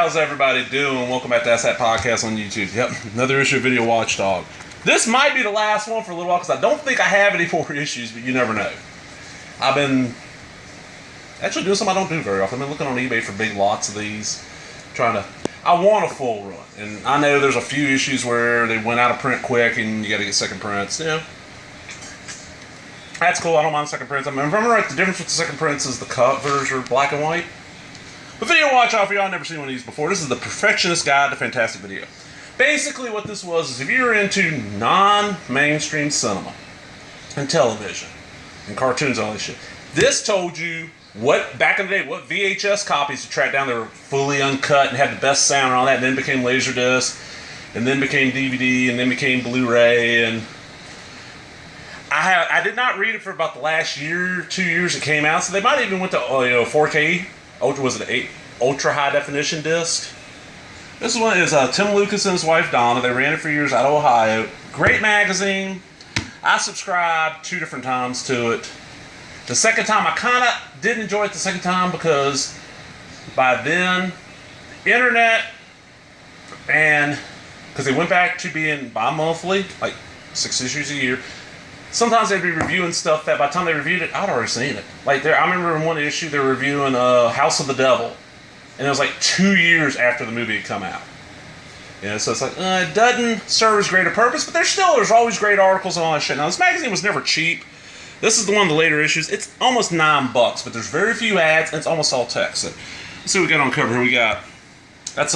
how's everybody doing? Welcome back to Ask That Podcast on YouTube. Yep, another issue of Video Watchdog. This might be the last one for a little while because I don't think I have any more issues, but you never know. I've been actually doing something I don't do very often. I've been looking on eBay for big lots of these, I want a full run, and I know there's a few issues where they went out of print quick and you got to get second prints. You know, that's cool. I don't mind second prints. I mean, if I remember right, the difference with the second prints is the covers are black and white. But Video Watchdog, for y'all never seen one of these before, this is the Perfectionist Guide to Fantastic Video. Basically what this was is if you're into non-mainstream cinema and television and cartoons and all this shit, this told you what, back in the day, what VHS copies to track down that were fully uncut and had the best sound and all that, and then became Laserdisc, and then became DVD, and then became Blu-ray, and I did not read it for about the last year, 2 years it came out, so they might even went to 4K, ultra high definition disc. This one is Tim Lucas and his wife Donna. They ran it for years out of Ohio. Great magazine. I subscribed 2 different times to it. The second time, I kind of didn't enjoy it the second time because by then, internet, and because they went back to being bi-monthly, like 6 issues a year, sometimes they'd be reviewing stuff that by the time they reviewed it, I'd already seen it. Like I remember in one issue they were reviewing House of the Devil, and it was like 2 years after the movie had come out. You know, so it's like it doesn't serve as great a purpose, but there's always great articles and all that shit. Now this magazine was never cheap. This is the one of the later issues. It's almost $9, but there's very few ads, and it's almost all text. So let's see what we got on cover here. We got I'm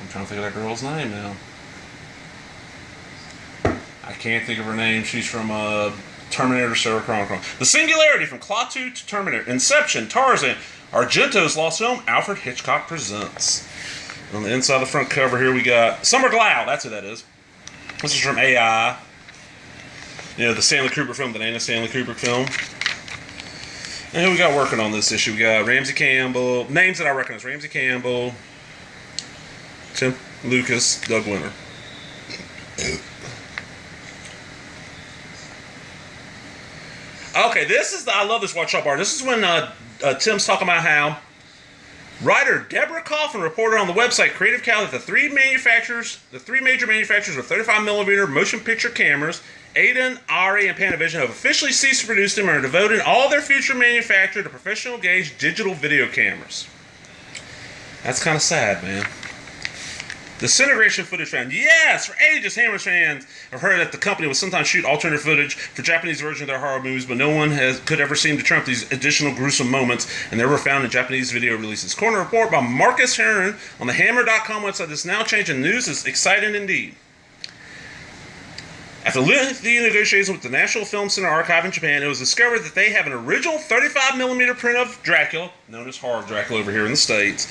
trying to think of that girl's name now. I can't think of her name. She's from Terminator, Sarah Chronicle. The Singularity, from Klaatu to Terminator, Inception, Tarzan, Argento's lost film, Alfred Hitchcock Presents. On the inside of the front cover here, we got Summer Glau. That's who that is. This is from AI. You know, the Stanley Kubrick film, the ain't a Stanley Kubrick film. And who we got working on this issue? We got Ramsey Campbell. Names that I recognize. Ramsey Campbell, Tim Lucas, Doug Winter. Okay, I love this Watchdog art. This is when Tim's talking about how writer Deborah Coffin reported on the website Creative Cow that the three major manufacturers of 35mm motion picture cameras, Aden, Ari, and Panavision, have officially ceased to produce them and are devoting all their future manufacture to professional gauge digital video cameras. That's kind of sad, man. Disintegration footage found. Yes, for ages, Hammer fans have heard that the company will sometimes shoot alternate footage for Japanese versions of their horror movies, but no one could ever seem to trump these additional gruesome moments, and they were found in Japanese video releases. Corner report by Marcus Heron on the Hammer.com website. This now changing news is exciting indeed. After lengthy negotiations with the National Film Center Archive in Japan, it was discovered that they have an original 35mm print of Dracula, known as Horror Dracula over here in the States.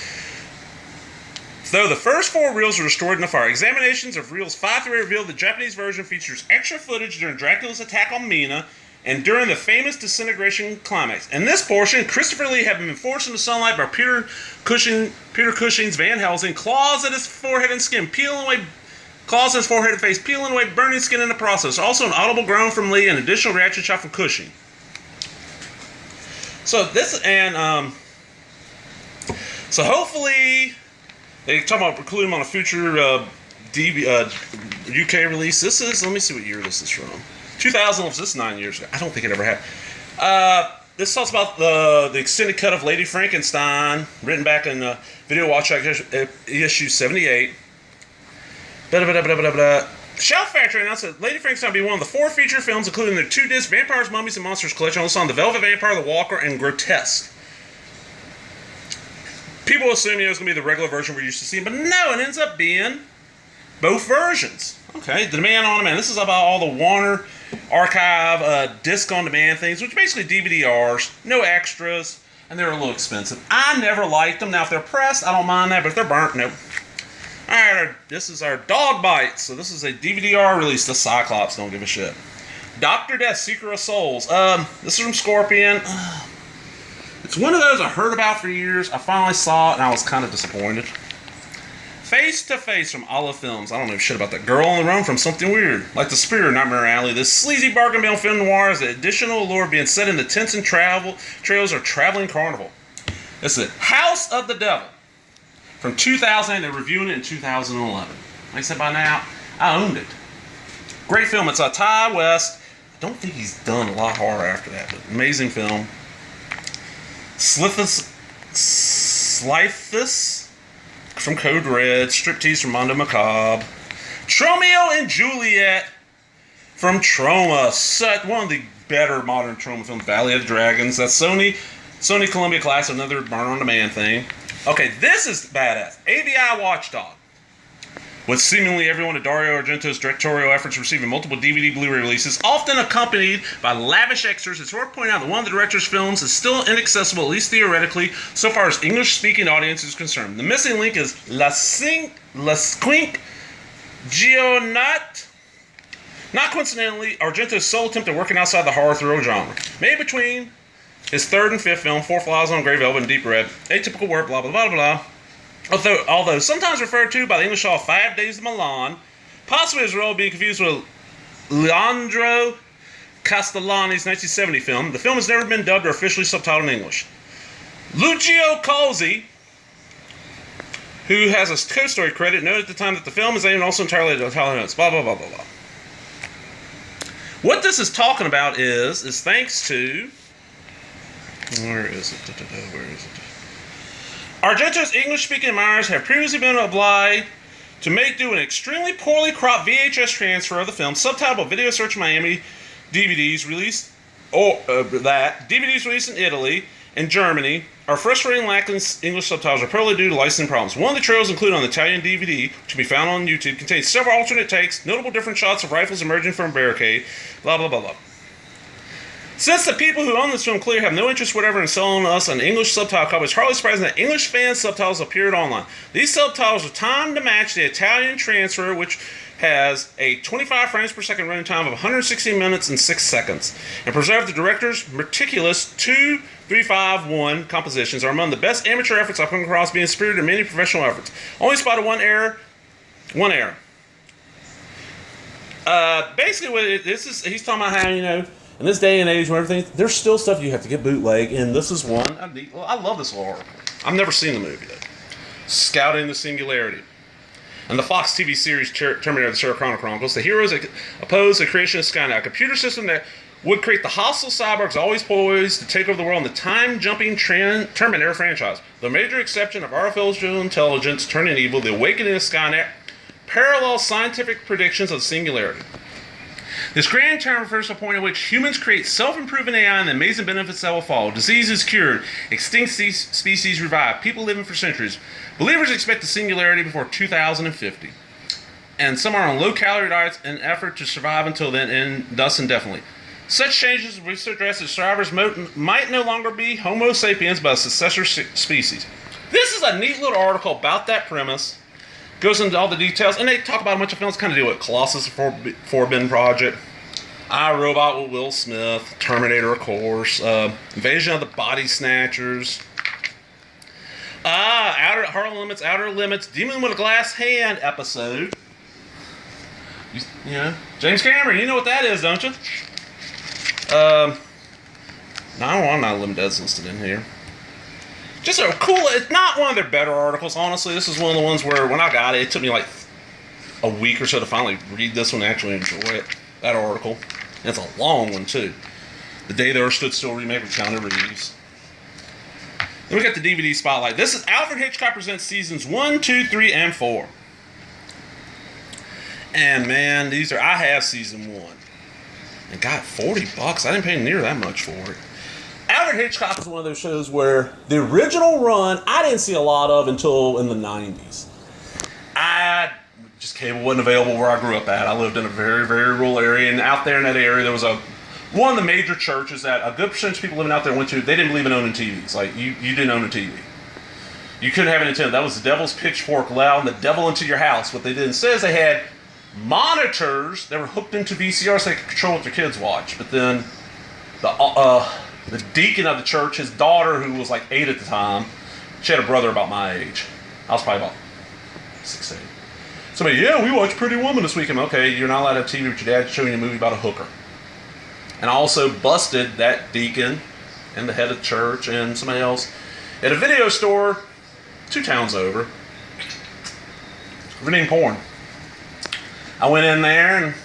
Though the first 4 reels were destroyed in a fire, examinations of reels 5 through 8 revealed the Japanese version features extra footage during Dracula's attack on Mina and during the famous disintegration climax. In this portion, Christopher Lee had been forced into sunlight by Peter Cushing's Van Helsing, claws at his forehead and skin, claws in his forehead and face, peeling away burning skin in the process. Also an audible groan from Lee and additional reaction shot from Cushing. So hopefully they talk about including them on a future UK release. This is, let me see what year this is from. 2000, this is 9 years ago. I don't think it ever happened. This talks about the extended cut of Lady Frankenstein, written back in Video Watchdog issue 78. Shout Factory announced that Lady Frankenstein will be one of the 4 feature films, including their 2-disc Vampires, Mummies, and Monsters collection, on The Velvet Vampire, The Walker, and Grotesque. People assume it was going to be the regular version we're used to seeing, but no, it ends up being both versions. Okay, the demand on demand. This is about all the Warner Archive disc on demand things, which are basically DVD-Rs, no extras, and they're a little expensive. I never liked them. Now, if they're pressed, I don't mind that, but if they're burnt, no. Alright, this is our Dog Bites. So this is a DVD-R release. The Cyclops don't give a shit. Dr. Death, Seeker of Souls. This is from Scorpion. It's one of those I heard about for years. I finally saw it, and I was kind of disappointed. Face to Face from Olive Films. I don't know shit about that girl on the run from something weird. Like The Spirit, Nightmare Alley. This sleazy bargain bin film noir is the additional allure being set in the tents and trails or traveling carnival. It's the House of the Devil from 2000. They're reviewing it in 2011. Like I said, by now, I owned it. Great film. It's Ty West. I don't think he's done a lot horror after that, but amazing film. Slithus from Code Red. Striptease from Mondo Macabre. Tromeo and Juliet from Troma. One of the better modern Troma films. Valley of the Dragons. That's Sony Columbia Classic, another Burn on Demand thing. Okay, this is badass. AVI Watchdog. With seemingly every one of Dario Argento's directorial efforts receiving multiple DVD Blu-ray releases, often accompanied by lavish extras, it's worth pointing out that one of the director's films is still inaccessible, at least theoretically, so far as English-speaking audience is concerned. The missing link is La Squink Gionat. Not coincidentally, Argento's sole attempt at working outside the horror thriller genre. Made between his third and fifth film, Four Flies on Grey Velvet and Deep Red, atypical work, blah, blah, blah, blah. Although sometimes referred to by the English title 5 Days of Milan, possibly his role being confused with Leandro Castellani's 1970 film, the film has never been dubbed or officially subtitled in English. Lucio Colzi, who has a co-story credit, noted at the time that the film is aimed also entirely at Italian notes, blah, blah, blah, blah, blah. What this is talking about is thanks to... Where is it? Argento's English-speaking admirers have previously been obliged to make do an extremely poorly cropped VHS transfer of the film, subtitled Video Search Miami DVDs released, DVDs released in Italy and Germany are frustrating lacking English subtitles are probably due to licensing problems. One of the trailers included on the Italian DVD, which can be found on YouTube, contains several alternate takes, notable different shots of rifles emerging from a barricade, blah, blah, blah, blah. Since the people who own this film clearly have no interest whatever in selling us an English subtitle copy, it's hardly surprising that English fan subtitles appeared online. These subtitles are timed to match the Italian transfer, which has a 25 frames per second running time of 160 minutes and 6 seconds, and preserve the director's meticulous 2-3-5-1 compositions are among the best amateur efforts I've come across, being superior to many professional efforts. Only spotted one error. Basically, what he's talking about how, in this day and age where everything, there's still stuff you have to get bootleg, and this is one. I love this little article. I've never seen the movie, though. Scouting the Singularity. In the Fox TV series Terminator: The Sarah Connor Chronicles, the heroes oppose the creation of Skynet, a computer system that would create the hostile cyborgs always poised to take over the world in the time-jumping Terminator franchise. The major exception of artificial intelligence turning evil, the awakening of Skynet, parallels scientific predictions of the Singularity. This grand term refers to a point at which humans create self-improving AI and the amazing benefits that will follow. Diseases cured, extinct species revived, people living for centuries. Believers expect the singularity before 2050. And some are on low-calorie diets in an effort to survive until then, and thus indefinitely. Such changes will suggest that survivors might no longer be Homo sapiens, but a successor species. This is a neat little article about that premise. Goes into all the details, and they talk about a bunch of films kind of deal with Colossus, Forbidden Project, I, Robot with Will Smith, Terminator, of course, Invasion of the Body Snatchers, Outer Limits, Demon with a Glass Hand episode. James Cameron, you know what that is, don't you? No, I'm not limited listed in here. Just a cool, it's not one of their better articles, honestly. This is one of the ones where, when I got it, it took me like a week or so to finally read this one and actually enjoy it, that article. And it's a long one, too. The Day the Earth Stood Still remake with Keanu Reeves. Then we got the DVD Spotlight. This is Alfred Hitchcock Presents Seasons 1, 2, 3, and 4. And man, I have Season 1. And got $40. I didn't pay near that much for it. Alfred Hitchcock is one of those shows where the original run I didn't see a lot of until in the 90s. Cable wasn't available where I grew up at. I lived in a very, very rural area, and out there in that area there was one of the major churches that a good percentage of people living out there went to. They didn't believe in owning TVs. Like, you didn't own a TV. You couldn't have an antenna. That was the devil's pitchfork, allowing the devil into your house. What they did instead is they had monitors that were hooked into VCRs so they could control what their kids watch. But then the deacon of the church, his daughter, who was like 8 at the time, she had a brother about my age. I was probably about 6, 8. Somebody, we watched Pretty Woman this weekend. Okay, you're not allowed to have TV with your dad showing you a movie about a hooker. And I also busted that deacon and the head of the church and somebody else at a video store 2 towns over. Renting porn. I went in there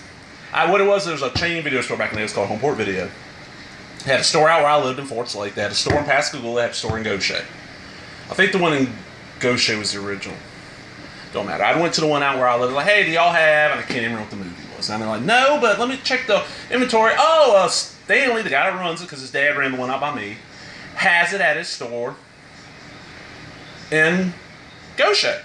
and what it was, there was a chain video store back in the day. It was called Homeport Video. They had a store out where I lived in Fort Lake. They had a store in Pascagoula. They had a store in Gaucher. I think the one in Gaucher was the original. Don't matter. I went to the one out where I lived. Like, hey, do y'all have? And I can't even remember what the movie was. And they're like, no, but let me check the inventory. Oh, Stanley, the guy that runs it, because his dad ran the one out by me, has it at his store in Gaucher.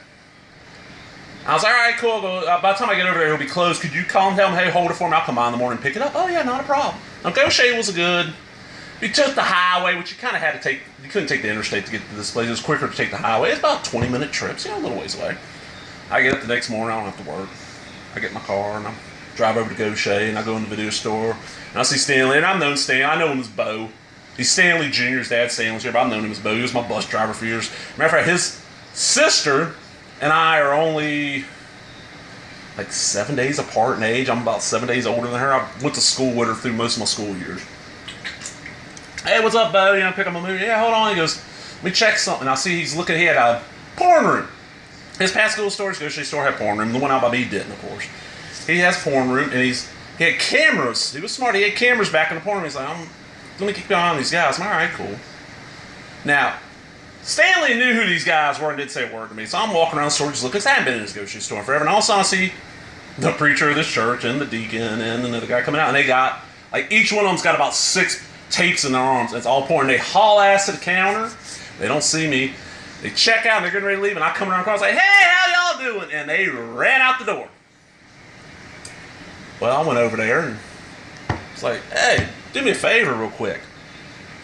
I was like, all right, cool. By the time I get over there, it'll be closed. Could you call him, tell him, hey, hold it for me. I'll come by in the morning and pick it up. Oh, yeah, not a problem. Now, Gaucher was good. We took the highway, which you kind of had to take. You couldn't take the interstate to get to this place. It was quicker to take the highway. It's about 20-minute trips, a little ways away. I get up the next morning. I don't have to work. I get in my car, and I drive over to Gaucher, and I go in the video store. And I see Stanley, and I've known Stanley. I know him as Bo. He's Stanley Jr.'s dad. Stanley's here, but I've known him as Bo. He was my bus driver for years. Matter of fact, his sister and I are only like 7 days apart in age. I'm about 7 days older than her. I went to school with her through most of my school years. Hey, what's up, Bo? Pick up a movie. Yeah, hold on. He goes, let me check something. I see he's looking. He had a porn room. His Pascagoula store, his Gaucher store had porn room. The one out by me didn't, of course. He has porn room, and he had cameras. He was smart. He had cameras back in the porn room. He's like, let me keep an eye on these guys. I'm all right, cool. Now, Stanley knew who these guys were and didn't say a word to me. So I'm walking around the store just looking, because I hadn't been in his Gaucher store forever. And all of a sudden I see the preacher of this church and the deacon and another guy coming out. And they got, like, each one of them's got about 6 tapes in their arms. It's all porn. They haul ass to the counter. They don't see me. They check out and they're getting ready to leave. And I come around the car and say, hey, how y'all doing? And they ran out the door. Well, I went over there and it's like, hey, do me a favor real quick.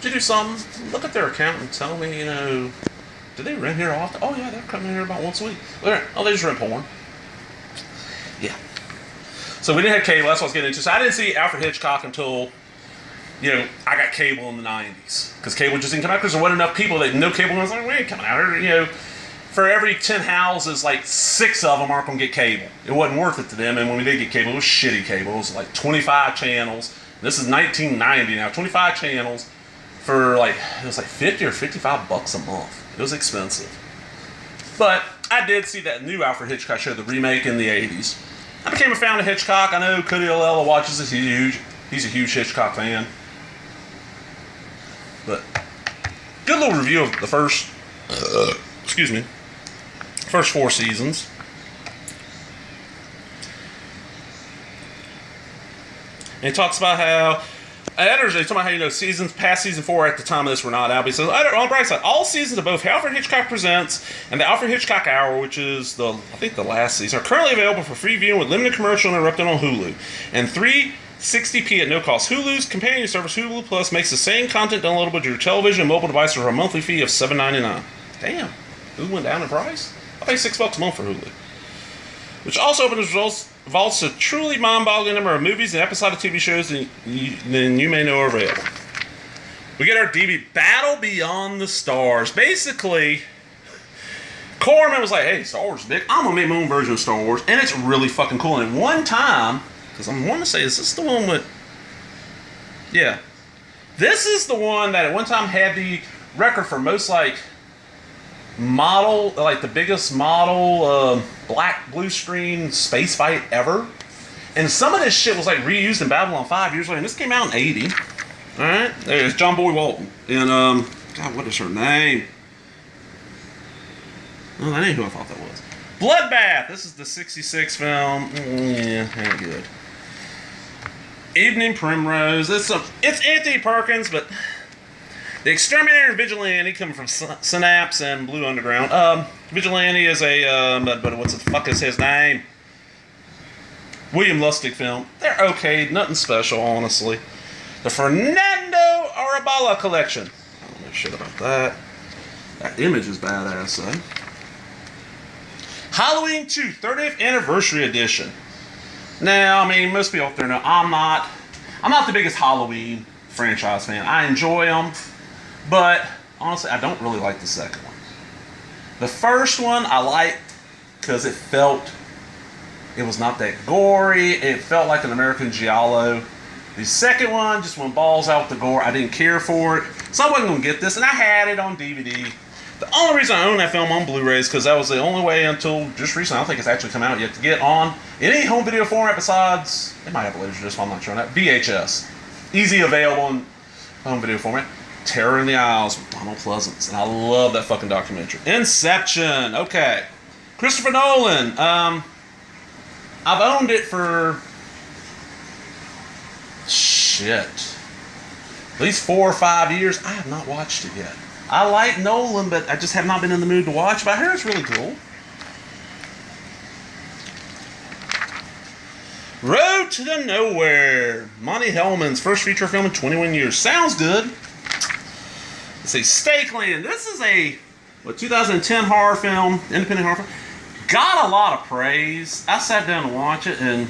Did you do something? Look at their account and tell me, do they rent here often? Oh, yeah, they're coming here about once a week. Oh, they just rent porn. Yeah. So we didn't have cable. That's what I was getting into. So I didn't see Alfred Hitchcock until, I got cable in the 90s. Because cable just didn't come out because there wasn't enough people that no cable. And I was like, we ain't coming out here. For every 10 houses, like 6 of them aren't going to get cable. It wasn't worth it to them. And when we did get cable, it was shitty cable. It was like 25 channels. This is 1990 now. 25 channels. For it was like 50 or 55 bucks a month. It was expensive. But I did see that new Alfred Hitchcock show, the remake in the 80s. I became a fan of Hitchcock. I know Cody Olella watches this. He's a huge Hitchcock fan. But good little review of the first, first 4 seasons. And he talks about how editors, they talk about how, seasons past season 4 at the time of this were not out. But he says, on the bright side, all seasons of both Alfred Hitchcock Presents and the Alfred Hitchcock Hour, which is the last season, are currently available for free viewing with limited commercial interrupted on Hulu. And 360p at no cost. Hulu's companion service, Hulu Plus, makes the same content downloadable to your television and mobile device for a monthly fee of $7.99. Damn. Hulu went down in price? I pay $6 a month for Hulu. Which also opens vaults a truly mind-boggling number of movies and episodic TV shows than you may know are available. We get our DVD, Battle Beyond the Stars. Basically, Corman was like, hey, Star Wars is big. I'm going to make my own version of Star Wars. And it's really fucking cool. And at one time, because I'm wanting to say, is this the one with... Yeah. This is the one that at one time had the record for most, model, the biggest model black blue screen space fight ever. And some of this shit was reused in Babylon 5 years later. And this came out in 80. Alright? There's John Boy Walton. And God, what is her name? Oh, that ain't who I thought that was. Bloodbath! This is the 66 film. Yeah, ain't good. Evening Primrose. It's Anthony Perkins, but the Exterminator and Vigilante come from Synapse and Blue Underground. Vigilante is but what the fuck is his name? William Lustig film. They're okay, nothing special, honestly. The Fernando Arabala collection. I don't know shit about that. That image is badass, though. Halloween 2, 30th Anniversary Edition. Now, most people out there know I'm not the biggest Halloween franchise fan. I enjoy them. But, honestly, I don't really like the second one. The first one I liked because it was not that gory. It felt like an American Giallo. The second one just went balls out the gore. I didn't care for it. So I wasn't going to get this. And I had it on DVD. The only reason I own that film on Blu-ray is because that was the only way until just recently. I don't think it's actually come out yet to get on any home video format besides, it might have a Laserdisc, I'm not sure on that. VHS, easy available in home video format. Terror in the Isles with Donald Pleasance, and I love that fucking documentary. Inception, okay. Christopher Nolan. I've owned it for shit, at least 4 or 5 years. I have not watched it yet. I like Nolan, but I just have not been in the mood to watch. But I hear it's really cool. Road to the Nowhere. Monty Hellman's first feature film in 21 years. Sounds good. Let's see. Stakeland. This is a 2010 horror film, independent horror film. Got a lot of praise. I sat down to watch it, and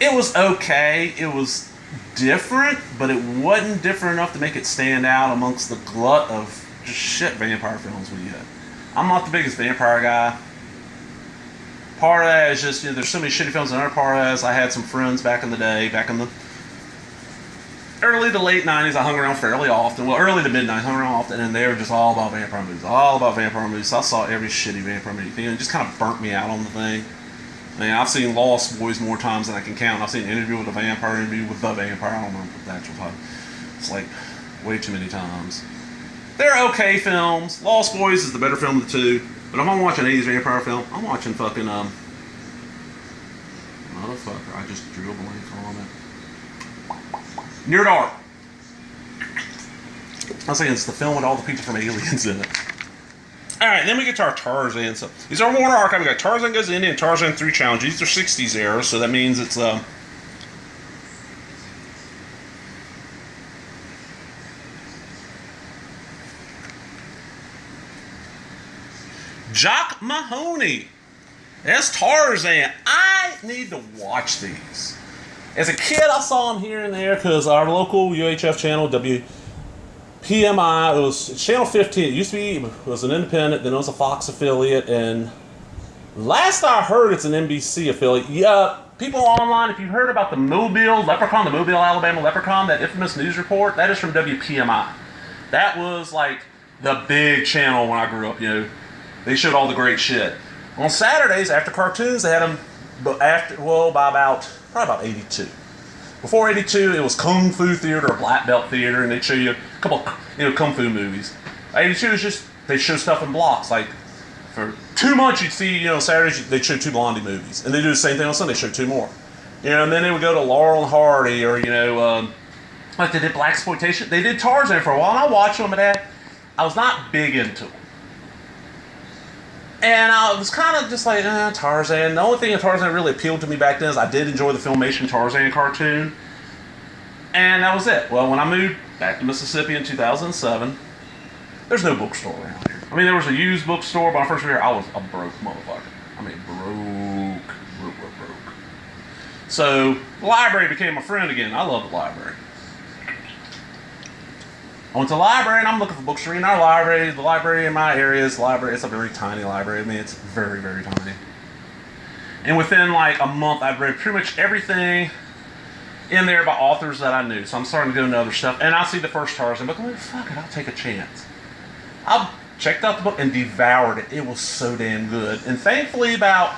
it was okay. It was different, but it wasn't different enough to make it stand out amongst the glut of just shit vampire films we get. I'm not the biggest vampire guy. Part of that is just, there's so many shitty films. Another part of that is I had some friends back in the day, back in the early to late 90s, I hung around fairly often. Well, early to mid 90s, hung around often, and they were just all about vampire movies. All about vampire movies. So I saw every shitty vampire movie. And it just kind of burnt me out on the thing. I mean, I've seen Lost Boys more times than I can count. I've seen Interview with a Vampire, Interview with the Vampire. I don't remember the actual title. It's like way too many times. They're okay films. Lost Boys is the better film of the two. But if I'm watching an 80s vampire film, I'm watching fucking, motherfucker, I just drew a blank on it. Near Dark. I was saying it's the film with all the people from Aliens in it. Alright, then we get to our Tarzan. So these are Warner Archive. We got Tarzan Goes Indian and Tarzan 3 Challenge. These are 60s era, so that means it's Jock Mahoney as Tarzan. I need to watch these. As a kid, I saw them here and there because our local UHF channel, WPMI, it was channel 15. It used to be, it was an independent, then it was a Fox affiliate, and last I heard, it's an NBC affiliate. Yeah, people online, if you've heard about the Mobile Leprechaun, the Mobile, Alabama Leprechaun, that infamous news report, that is from WPMI. That was like the big channel when I grew up, They showed all the great shit. On Saturdays, after cartoons, they had them by probably about 82. Before 82, it was Kung Fu Theater or Black Belt Theater, and they'd show you a couple, Kung Fu movies. 82 is just, they show stuff in blocks. Like, for 2 months, you'd see, Saturdays, they'd show 2 Blondie movies. And they do the same thing on Sunday, show 2 more. And then they would go to Laurel and Hardy, or, like they did Blaxploitation. They did Tarzan for a while, and I watched them, but I was not big into them. And I was kind of just like, Tarzan. The only thing that Tarzan really appealed to me back then is I did enjoy the Filmation Tarzan cartoon. And that was it. Well, when I moved back to Mississippi in 2007, there's no bookstore around here. I mean, there was a used bookstore, but when I first moved here, I was a broke motherfucker. I mean, broke. So, the library became my friend again. I love the library. I went to the library and I'm looking for books to read in our library. The library in my area is it's a very tiny library. I mean, it's very, very tiny. And within like a month, I've read pretty much everything in there by authors that I knew. So I'm starting to go into other stuff. And I see the first Tarzan book. I'm like, fuck it, I'll take a chance. I checked out the book and devoured it. It was so damn good. And thankfully, about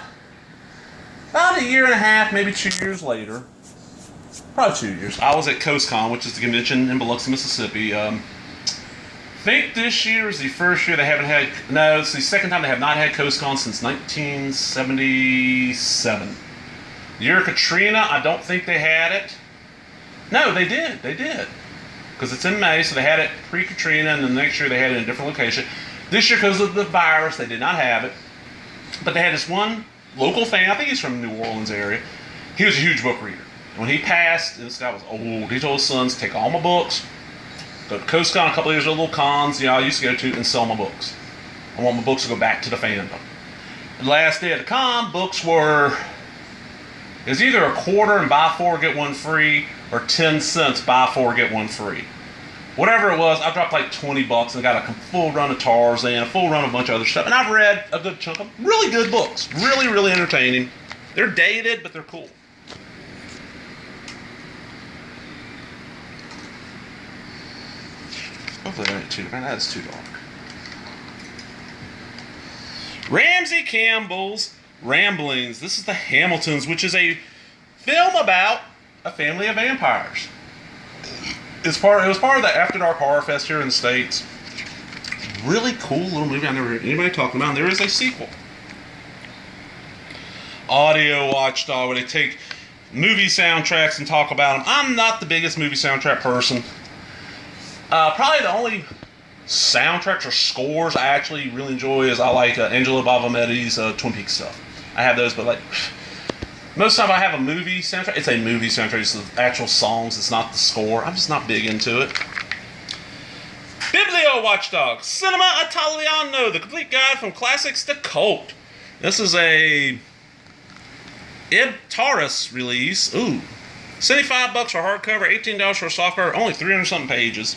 a year and a half, maybe 2 years later, probably 2 years, I was at CoastCon, which is the convention in Biloxi, Mississippi. I think this year is the first year they haven't had, no, it's the second time they have not had CoastCon since 1977. The year of Katrina, I don't think they had it. No, they did. Because it's in May, so they had it pre-Katrina, and then the next year they had it in a different location. This year, because of the virus, they did not have it. But they had this one local fan, I think he's from the New Orleans area. He was a huge book reader. When he passed, this guy was old, he told his sons, take all my books, go to CoastCon, a couple of years little cons, I used to go to, and sell my books. I want my books to go back to the fandom. The last day of the con, books were, it was either a quarter and buy 4, get 1 free, or 10 cents, buy 4, get 1 free. Whatever it was, I dropped like $20 and got a full run of Tarzan, a full run of a bunch of other stuff, and I've read a good chunk of them. Really good books. Really, really entertaining. They're dated, but they're cool. Hopefully that ain't too dark. That's too dark. Ramsey Campbell's Ramblings. This is The Hamiltons, which is a film about a family of vampires. It was part of the After Dark Horror Fest here in the States. Really cool little movie I never heard anybody talking about, and there is a sequel. Audio Watchdog, where they take movie soundtracks and talk about them. I'm not the biggest movie soundtrack person. Probably the only soundtracks or scores I actually really enjoy is I like Angelo Badalamenti's Twin Peaks stuff. I have those, but like most of the time I have a movie soundtrack. It's a movie soundtrack. It's the actual songs. It's not the score. I'm just not big into it. Biblio Watchdog, Cinema Italiano, the complete guide from classics to cult. This is a Ib Taurus release. Ooh. $75 for hardcover, $18 for a softcover, only 300-something pages.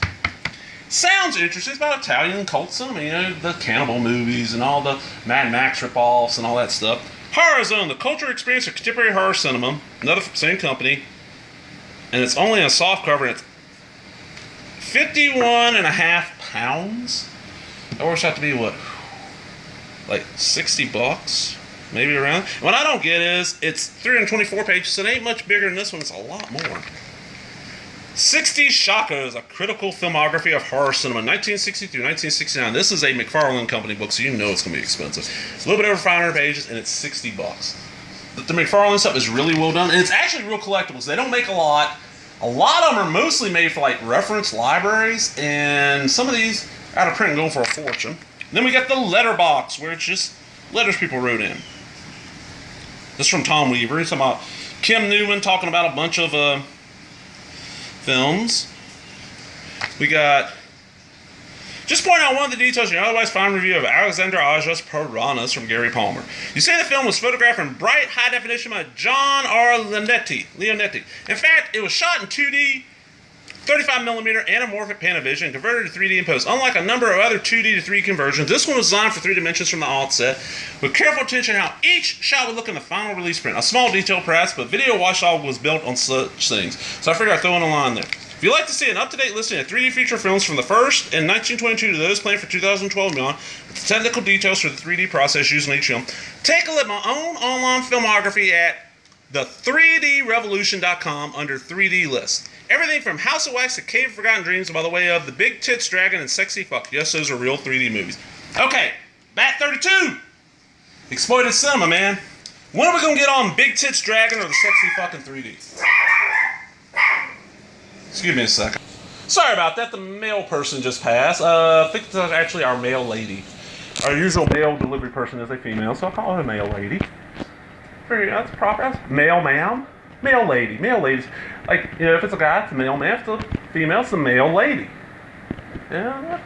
Sounds interesting. It's about Italian cult cinema, you know, the cannibal movies and all the Mad Max ripoffs and all that stuff. Horror Zone, the cultural experience of contemporary horror cinema. Another same company. And it's only a softcover, and it's 51.5 pounds. That works out to be what? Like $60? Maybe around. What I don't get is it's 324 pages, so it ain't much bigger than this one. It's a lot more. 60 Shakas, a critical filmography of horror cinema, 1960 through 1969. This is a McFarlane Company book, so you know it's going to be expensive. It's a little bit over 500 pages, and it's $60. The McFarlane stuff is really well done, and it's actually real collectibles. They don't make a lot. A lot of them are mostly made for like reference libraries, and some of these are out of print and going for a fortune. Then we got the letterbox, where it's just letters people wrote in. This is from Tom Weaver. He's talking about Kim Newman talking about a bunch of films. We got, just point out one of the details in your otherwise fine review of Alexander Aja's Piranhas from Gary Palmer. You say the film was photographed in bright, high definition by John R. Leonetti. In fact, it was shot in 2D, 35mm anamorphic Panavision and converted to 3D in post. Unlike a number of other 2D to 3D conversions, this one was designed for 3 dimensions from the outset, with careful attention to how each shot would look in the final release print. A small detail perhaps, but Video Watchdog was built on such things, so I figured I'd throw in a line there. If you'd like to see an up-to-date listing of 3D feature films from the first in 1922 to those planned for 2012 and beyond, with the technical details for the 3D process used in each film, take a look at my own online filmography at the3drevolution.com under 3D lists. Everything from House of Wax to Cave of Forgotten Dreams, by the way of The Big Tits Dragon and Sexy Fuck. Yes, those are real 3D movies. Okay, Bat 32. Exploited cinema, man. When are we going to get on Big Tits Dragon or the Sexy Fucking 3D? Excuse me a second. Sorry about that. The male person just passed. I think it's actually our male lady. Our usual mail delivery person is a female, so I'll call her a male lady. That's proper. That's male ma'am. Male lady. Male ladies. Like, you know, if it's a guy, it's a male man. If it's a female, it's a male lady. Yeah.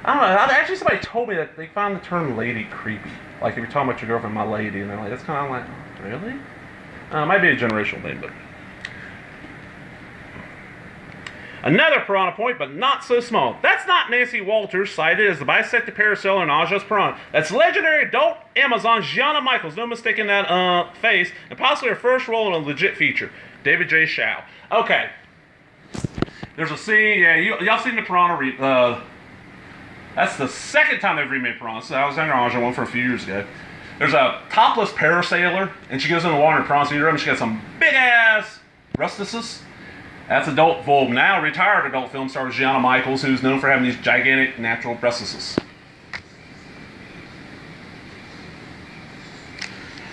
I don't know. Actually, somebody told me that they find the term lady creepy. Like, if you're talking about your girlfriend, my lady, and they're like, that's kind of like, really? It might be a generational thing, but. Another piranha point, but not so small. That's not Nancy Walters, cited as the bisected parasail in Aja's Piranha. That's legendary adult Amazon Gianna Michaels, no mistaking that face, and possibly her first role in a legit feature. David J. Shaw. Okay. There's a scene, yeah, y'all seen the Piranha, that's the second time they've remade Piranha. So Alexander Aja one for a few years ago. There's a topless parasailer, and she goes in the water and Piranha's eating her, and she got some big-ass rustices. That's adult, now retired adult film star Gianna Michaels, who's known for having these gigantic natural breastises.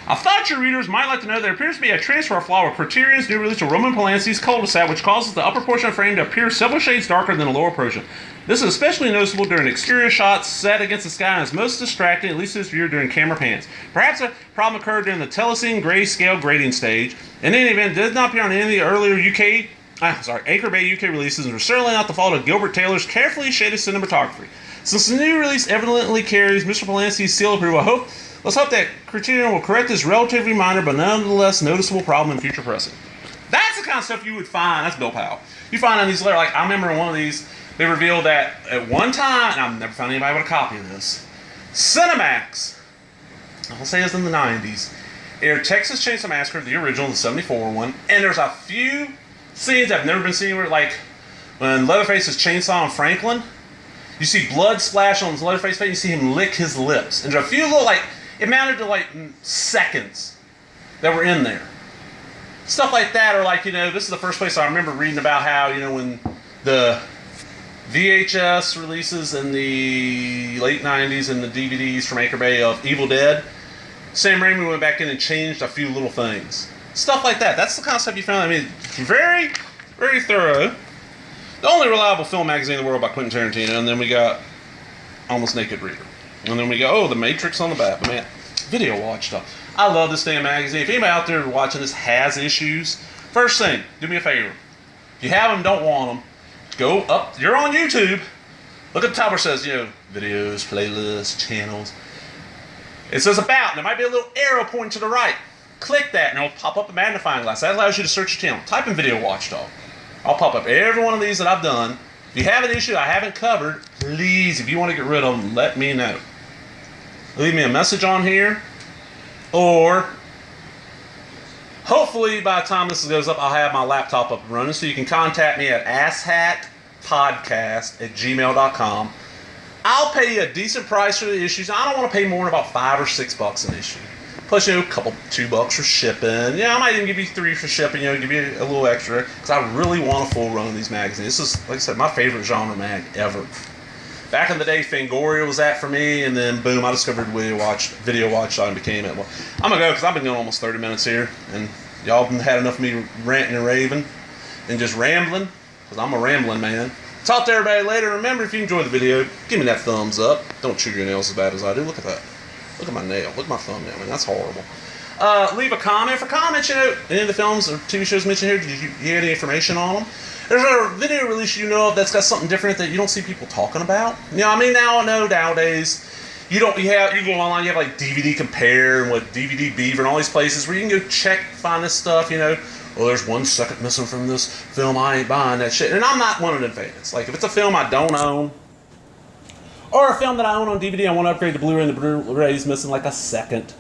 I thought your readers might like to know there appears to be a transfer flaw with Criterion's new release of Roman Polanski's cul-de-sac, which causes the upper portion of the frame to appear several shades darker than the lower portion. This is especially noticeable during exterior shots set against the sky and is most distracting, at least to this viewer, during camera pans. Perhaps a problem occurred during the telecine grayscale grading stage. In any event, it did not appear on any of the earlier Anchor Bay UK releases, and are certainly not the fault of Gilbert Taylor's carefully shaded cinematography. Since the new release evidently carries Mr. Polanski's seal of approval, let's hope that Criterion will correct this relatively minor but nonetheless noticeable problem in future pressing. That's the kind of stuff you would find. That's Bill Powell. You find on these letters, like I remember in one of these, they revealed that at one time, and I've never found anybody with a copy of this, Cinemax, I'll say it's in the 90s, aired Texas Chainsaw Massacre, the original, the 74 one, and there's a few scenes I've never been seen where, like, when Leatherface is chainsawing Franklin, You see blood splash on his Leatherface face. You see him lick his lips. And there's a few little, like, it amounted to, like, seconds that were in there. Stuff like that, or like, this is the first place I remember reading about how, when the VHS releases in the late 90s and the DVDs from Anchor Bay of Evil Dead, Sam Raimi went back in and changed a few little things. Stuff like that. That's the kind of stuff you found. I mean, very, very thorough. The only reliable film magazine in the world by Quentin Tarantino, and then we got Almost Naked Reader. And then we go, The Matrix on the back. But man, Video Watchdog. I love this damn magazine. If anybody out there watching this has issues, first thing, do me a favor. If you have them, don't want them, go up. You're on YouTube. Look at the top where it says, videos, playlists, channels. It says about, and there might be a little arrow pointing to the right. Click that, and it'll pop up a magnifying glass. That allows you to search your channel. Type in Video Watchdog. I'll pop up every one of these that I've done. If you have an issue I haven't covered, please, if you want to get rid of them, let me know. Leave me a message on here. Or, hopefully by the time this goes up, I'll have my laptop up and running, so you can contact me at asshatpodcast@gmail.com. I'll pay you a decent price for the issues. I don't want to pay more than about $5 or $6 an issue. Plus, a couple, $2 for shipping. I might even give you $3 for shipping, give you a little extra, because I really want a full run of these magazines. This is, like I said, my favorite genre mag ever. Back in the day, Fangoria was that for me, and then boom, I discovered Video Watchdog and became it. Well, I'm gonna go because I've been going almost 30 minutes here, and y'all have had enough of me ranting and raving and just rambling, because I'm a rambling man. Talk to everybody later. Remember, if you enjoyed the video, give me that thumbs up. Don't chew your nails as bad as I do. Look at that. Look at my nail. Look at my thumbnail, man. That's horrible. Leave a comment. For comments, any of the films or TV shows mentioned here, did you get any information on them? There's a video release of that's got something different that you don't see people talking about. Now I know nowadays you go online, you have like DVD Compare and DVD Beaver and all these places where you can go find this stuff. There's 1 second missing from this film. I ain't buying that shit. And I'm not one of them fans. Like if it's a film I don't own, or a film that I own on DVD, I want to upgrade to Blu-ray, and the Blu-ray's missing like a second.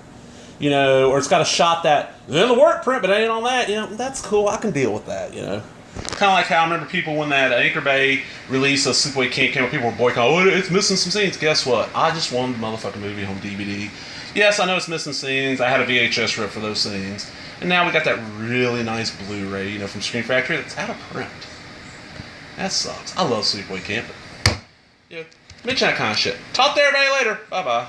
Or it's got a shot that in the work print, but it ain't on that. That's cool. I can deal with that. Kind of like how I remember people when that Anchor Bay release of Sleepaway Camp came out, people were boycotting, it's missing some scenes. Guess what? I just wanted the motherfucking movie on DVD. Yes, I know it's missing scenes. I had a VHS rip for those scenes. And now we got that really nice Blu-ray, from Screen Factory that's out of print. That sucks. I love Sleepaway Camp. Mention that kind of shit. Talk to everybody later. Bye-bye.